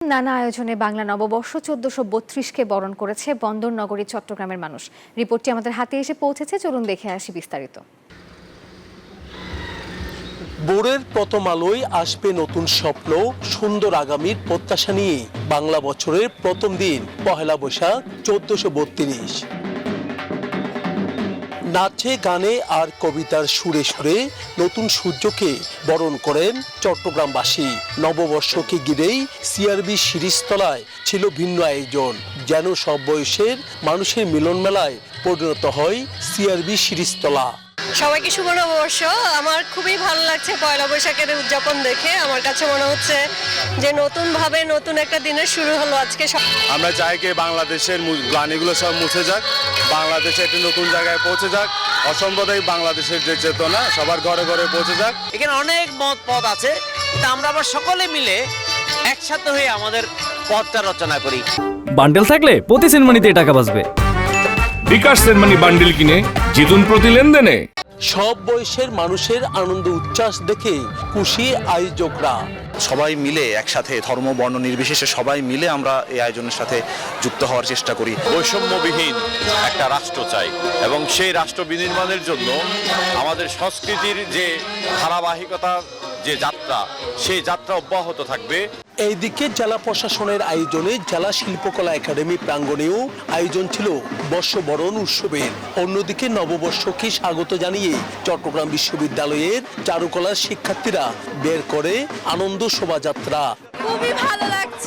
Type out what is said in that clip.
নানা আয়োজনে বাংলা নববর্ষ ১৪৩২-কে বরণ করেছে বন্দর নগরী চট্টগ্রামের মানুষ। রিপোর্টটি আমাদের হাতে এসে পৌঁছেছে, চলুন দেখে আসি বিস্তারিত। ভোরের প্রথম আলোয় আসবে নতুন স্বপ্ন, সুন্দর আগামীর প্রত্যাশা নিয়ে বাংলা বছরের প্রথম দিন পহেলা বৈশাখ ১৪৩২। নাচে গানে আর কবিতার সুরে সুরে নতুন সূর্যকে বরণ করেন চট্টগ্রামবাসী। নববর্ষকে ঘিরেই সিআরবি শিরিষতলায় ছিল ভিন্ন আয়োজন, যেন সব বয়সের মানুষের মিলন মেলায় পরিণত হয় সিআরবি শিরিষতলা। সবাইকে শুভ নববর্ষ। আমার খুবই ভালো লাগছে পয়লা বৈশাখের উদযাপন দেখে। আমার কাছে মনে হচ্ছে যে নতুনভাবে নতুন একটা দিনের শুরু হলো আজকে। আমরা চাই কি বাংলাদেশের গ্লানিগুলো সব মুছে যাক, বাংলাদেশে একটি নতুন জায়গায় পৌঁছে যাক, অসম্প্রদায়িক বাংলাদেশের যে চেতনা সবার ঘরে ঘরে পৌঁছে যাক। এখানে অনেক মত পথ আছে, কিন্তু আমরা আবার সকলে মিলে একসাথে হয়ে আমাদের পথটা রচনা করি। বান্ডেল থাকলে প্রতি সেনমানিতে টাকা বাঁচবে। বিকাশ সেনমানি বান্ডেল কিনে জিতুন প্রতি লেনদেনে। সব বয়সের মানুষের আনন্দ উচ্ছ্বাস দেখে খুশি আয়োজকরা। সবাই মিলে একসাথে ধর্ম বর্ণ নির্বিশেষে সবাই মিলে আমরা এই আয়োজনের সাথে যুক্ত হওয়ার চেষ্টা করি। বৈষম্যবিহীন একটা রাষ্ট্র চাই এবং সেই রাষ্ট্র বিনির্মাণের জন্য আমাদের সংস্কৃতির যে ধারাবাহিকতা, যে যাত্রা, সেই যাত্রা অব্যাহত থাকবে। এইদিকে জেলা প্রশাসনের আয়োজনে জেলা শিল্পকলা একাডেমি প্রাঙ্গণেও আয়োজন ছিল বর্ষবরণ উৎসবের। অন্যদিকে নববর্ষকে স্বাগত জানিয়ে চট্টগ্রাম বিশ্ববিদ্যালয়ের চারুকলার শিক্ষার্থীরা বের করে আনন্দ শোভাযাত্রা। খুবই ভালো লাগছে।